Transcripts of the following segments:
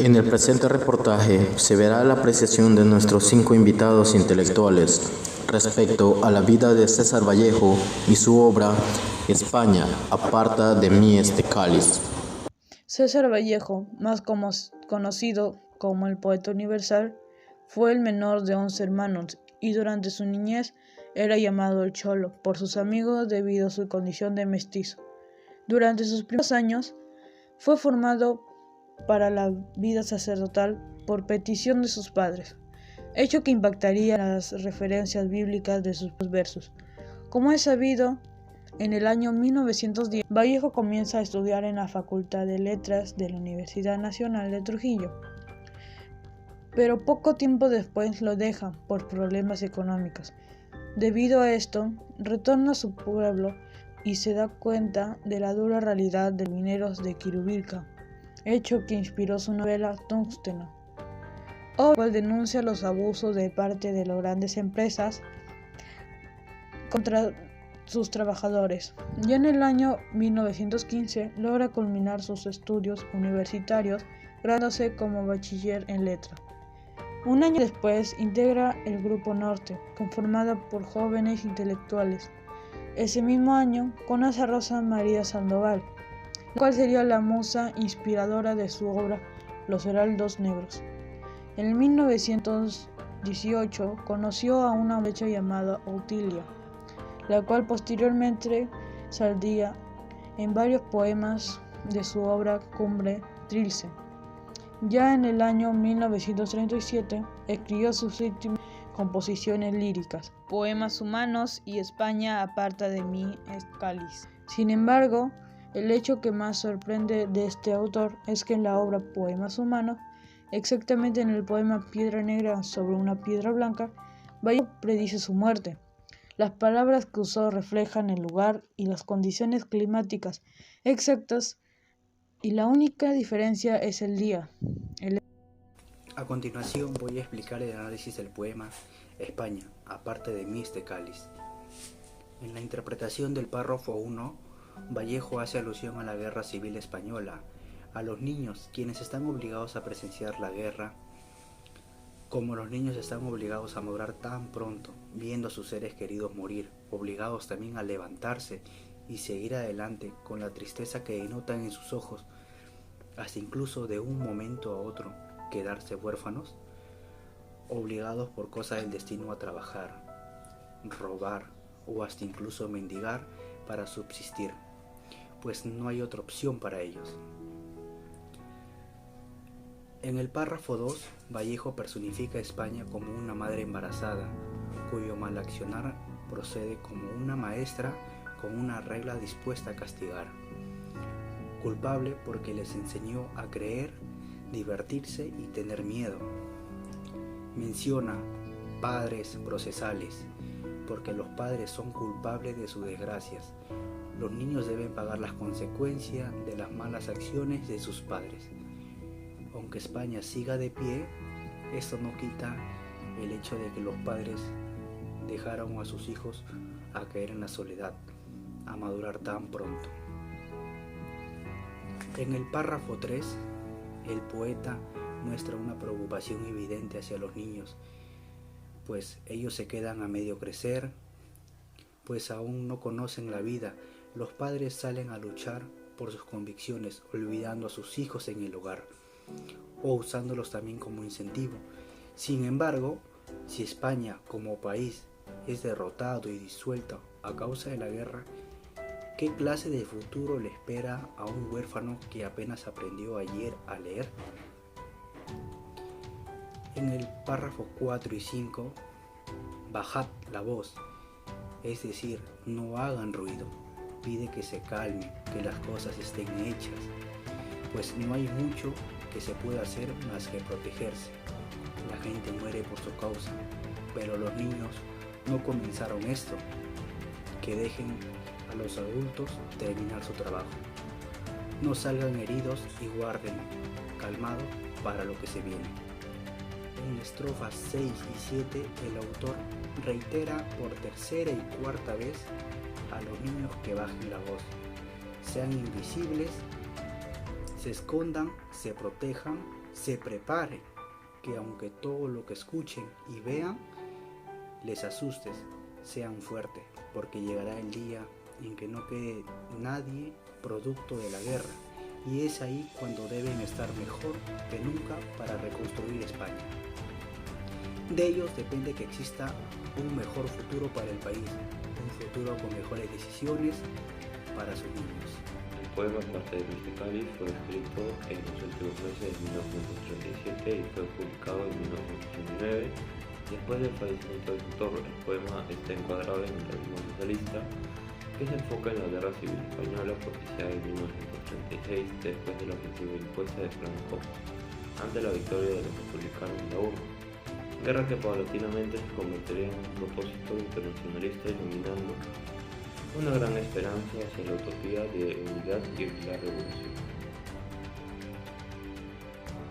En el presente reportaje se verá la apreciación de nuestros 5 invitados intelectuales respecto a la vida de César Vallejo y su obra España, aparta de mí este cáliz. César Vallejo, más conocido como el poeta universal, fue el menor de 11 hermanos y durante su niñez era llamado el Cholo por sus amigos debido a su condición de mestizo. Durante sus primeros años fue formado para la vida sacerdotal por petición de sus padres, hecho que impactaría las referencias bíblicas de sus versos. Como es sabido, en el año 1910, Vallejo comienza a estudiar en la Facultad de Letras de la Universidad Nacional de Trujillo, pero poco tiempo después lo deja por problemas económicos. Debido a esto, retorna a su pueblo y se da cuenta de la dura realidad de los mineros de Quirubilca, hecho que inspiró su novela Tungsteno, la cual denuncia los abusos de parte de las grandes empresas contra sus trabajadores. Ya en el año 1915 logra culminar sus estudios universitarios, graduándose como bachiller en letra. Un año después integra el Grupo Norte, conformado por jóvenes intelectuales. Ese mismo año conoce a Rosa María Sandoval, la cual sería la musa inspiradora de su obra Los Heraldos Negros. En 1918 conoció a una muchacha llamada Otilia, la cual posteriormente saldría en varios poemas de su obra cumbre Trilce. Ya en el año 1937 escribió sus últimas composiciones líricas, Poemas Humanos y España aparta de mí este cáliz. Sin embargo, el hecho que más sorprende de este autor es que en la obra Poemas Humanos, exactamente en el poema Piedra Negra sobre una piedra blanca, Vallejo predice su muerte. Las palabras que usó reflejan el lugar y las condiciones climáticas exactas, y la única diferencia es el día. A continuación voy a explicar el análisis del poema España, aparte de mí este cáliz. En la interpretación del párrafo 1, Vallejo hace alusión a la Guerra Civil Española, a los niños, quienes están obligados a presenciar la guerra, como los niños están obligados a morir tan pronto, viendo a sus seres queridos morir, obligados también a levantarse y seguir adelante con la tristeza que denotan en sus ojos, hasta incluso de un momento a otro quedarse huérfanos, obligados por cosas del destino a trabajar, robar o hasta incluso mendigar para subsistir, pues no hay otra opción para ellos. En el párrafo 2, Vallejo personifica a España como una madre embarazada, cuyo mal accionar procede como una maestra con una regla dispuesta a castigar, culpable porque les enseñó a creer, divertirse y tener miedo. Menciona padres procesales, porque los padres son culpables de sus desgracias. Los niños deben pagar las consecuencias de las malas acciones de sus padres. Aunque España siga de pie, esto no quita el hecho de que los padres dejaron a sus hijos a caer en la soledad, a madurar tan pronto. En el párrafo 3, el poeta muestra una preocupación evidente hacia los niños, pues ellos se quedan a medio crecer, pues aún no conocen la vida. Los padres salen a luchar por sus convicciones, olvidando a sus hijos en el hogar, o usándolos también como incentivo. Sin embargo, si España como país es derrotado y disuelto a causa de la guerra, ¿qué clase de futuro le espera a un huérfano que apenas aprendió ayer a leer? En el párrafo 4 y 5, bajad la voz, es decir, no hagan ruido, pide que se calme, que las cosas estén hechas, pues no hay mucho que se pueda hacer más que protegerse. La gente muere por su causa, pero los niños no comenzaron esto. Que dejen a los adultos terminar su trabajo. No salgan heridos y guarden calmado para lo que se viene. En estrofas 6 y 7 el autor reitera por tercera y cuarta vez a los niños que bajen la voz, sean invisibles, se escondan, se protejan se preparen, que aunque todo lo que escuchen y vean les asustes, sean fuertes, porque llegará el día en que no quede nadie producto de la guerra, y es ahí cuando deben estar mejor que nunca para reconstruir España. De ellos depende que exista un mejor futuro para el país, un futuro con mejores decisiones para sus niños. El poema Parte de Mieste Cáliz fue escrito en los últimos meses de 1937 y fue publicado en 1989. Después del fallecimiento del autor, el poema está encuadrado en el realismo socialista, que se enfoca en la Guerra Civil Española propiciada en 1936 después de la ofensiva impuesta de Franco ante la victoria de los republicanos en la urna. Guerra que paulatinamente se convertiría en un propósito internacionalista, iluminando una gran esperanza hacia la utopía de unidad y la revolución.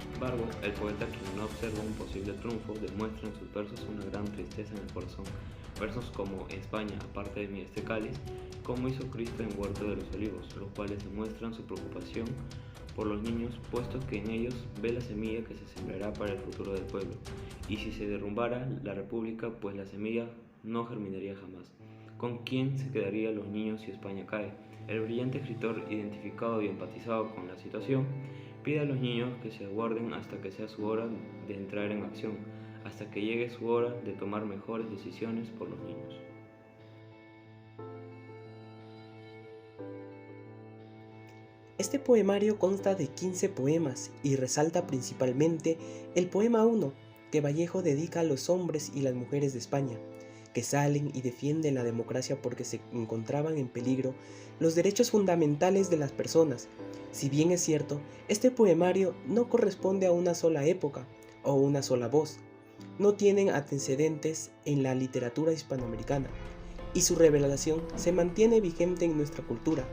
Sin embargo, el poeta, quien no observa un posible triunfo, demuestra en sus versos una gran tristeza en el corazón. Versos como España, aparte de mí este cáliz, como hizo Cristo en Huerto de los Olivos, los cuales demuestran su preocupación por los niños, puesto que en ellos ve la semilla que se sembrará para el futuro del pueblo, y si se derrumbara la república, pues la semilla no germinaría jamás. ¿Con quién se quedarían los niños si España cae? El brillante escritor, identificado y empatizado con la situación, pide a los niños que se aguarden hasta que sea su hora de entrar en acción, hasta que llegue su hora de tomar mejores decisiones por los niños. Este poemario consta de 15 poemas y resalta principalmente el poema 1, que Vallejo dedica a los hombres y las mujeres de España, que salen y defienden la democracia porque se encontraban en peligro los derechos fundamentales de las personas. Si bien es cierto, este poemario no corresponde a una sola época o una sola voz, no tienen antecedentes en la literatura hispanoamericana, y su revelación se mantiene vigente en nuestra cultura,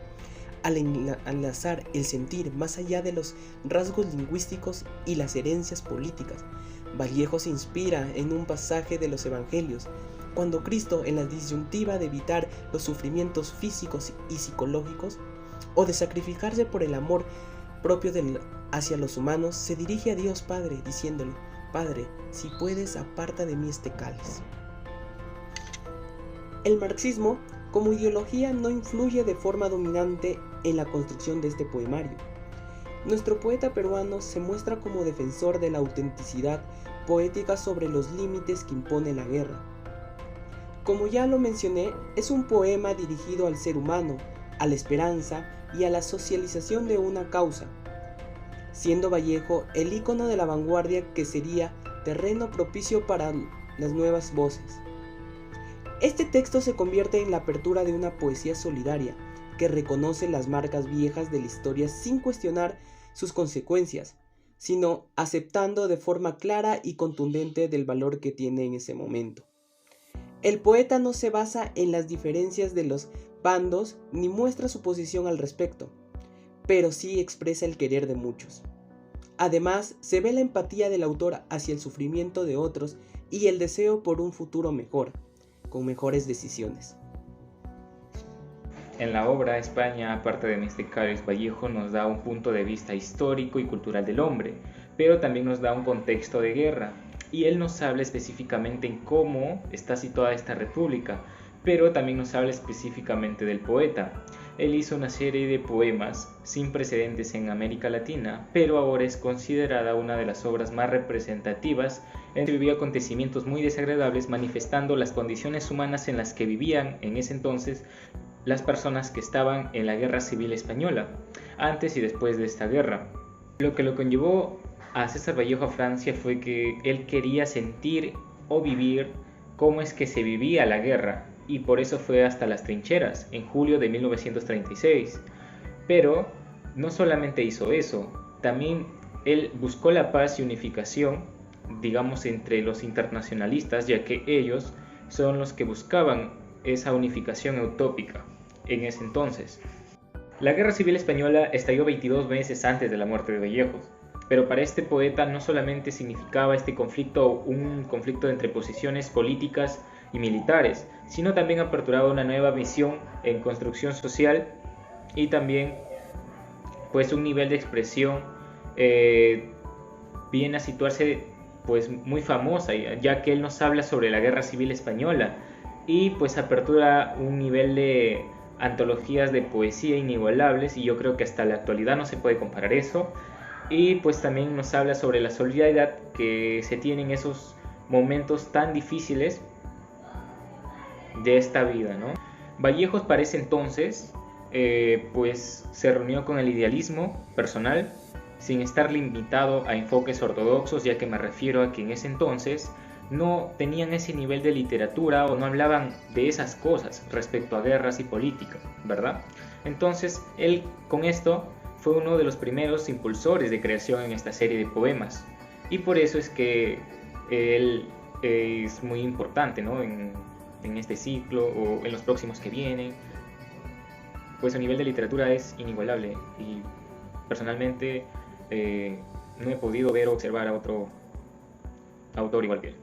al enlazar el sentir más allá de los rasgos lingüísticos y las herencias políticas. Vallejo se inspira en un pasaje de los Evangelios, cuando Cristo, en la disyuntiva de evitar los sufrimientos físicos y psicológicos, o de sacrificarse por el amor propio hacia los humanos, se dirige a Dios Padre, diciéndole: Padre, si puedes, aparta de mí este cáliz. El marxismo, como ideología, no influye de forma dominante en la construcción de este poemario. Nuestro poeta peruano se muestra como defensor de la autenticidad poética sobre los límites que impone la guerra. Como ya lo mencioné, es un poema dirigido al ser humano, a la esperanza y a la socialización de una causa, siendo Vallejo el ícono de la vanguardia que sería terreno propicio para las nuevas voces. Este texto se convierte en la apertura de una poesía solidaria que reconoce las marcas viejas de la historia sin cuestionar sus consecuencias, sino aceptando de forma clara y contundente del valor que tiene en ese momento. El poeta no se basa en las diferencias de los bandos ni muestra su posición al respecto, pero sí expresa el querer de muchos. Además, se ve la empatía del autor hacia el sufrimiento de otros y el deseo por un futuro mejor, con mejores decisiones. En la obra España, aparte de Mieste Cáliz, Vallejo nos da un punto de vista histórico y cultural del hombre, pero también nos da un contexto de guerra, y él nos habla específicamente en cómo está situada esta república, pero también nos habla específicamente del poeta. Él hizo una serie de poemas sin precedentes en América Latina, pero ahora es considerada una de las obras más representativas. Vivió acontecimientos muy desagradables, manifestando las condiciones humanas en las que vivían en ese entonces las personas que estaban en la Guerra Civil Española, antes y después de esta guerra. Lo que lo conllevó a César Vallejo a Francia fue que él quería sentir o vivir cómo es que se vivía la guerra, y por eso fue hasta las trincheras en julio de 1936. Pero no solamente hizo eso, también él buscó la paz y unificación, digamos, entre los internacionalistas, ya que ellos son los que buscaban esa unificación utópica en ese entonces. La Guerra Civil Española estalló 22 meses antes de la muerte de Vallejo, pero para este poeta no solamente significaba este conflicto un conflicto entre posiciones políticas y militares, sino también aperturaba una nueva visión en construcción social y también pues un nivel de expresión viene a situarse pues muy famosa, ya que él nos habla sobre la Guerra Civil Española y pues apertura un nivel de antologías de poesía inigualables, y yo creo que hasta la actualidad no se puede comparar eso. Y pues también nos habla sobre la solidaridad que se tiene en esos momentos tan difíciles de esta vida, ¿no? Vallejos para ese entonces pues se reunió con el idealismo personal sin estar limitado a enfoques ortodoxos, ya que me refiero a que en ese entonces no tenían ese nivel de literatura o no hablaban de esas cosas respecto a guerras y política, ¿verdad? Entonces él con esto fue uno de los primeros impulsores de creación en esta serie de poemas, y por eso es que él es muy importante, ¿no? en este ciclo o en los próximos que vienen, pues a nivel de literatura es inigualable, y personalmente no he podido ver o observar a otro autor igual que él.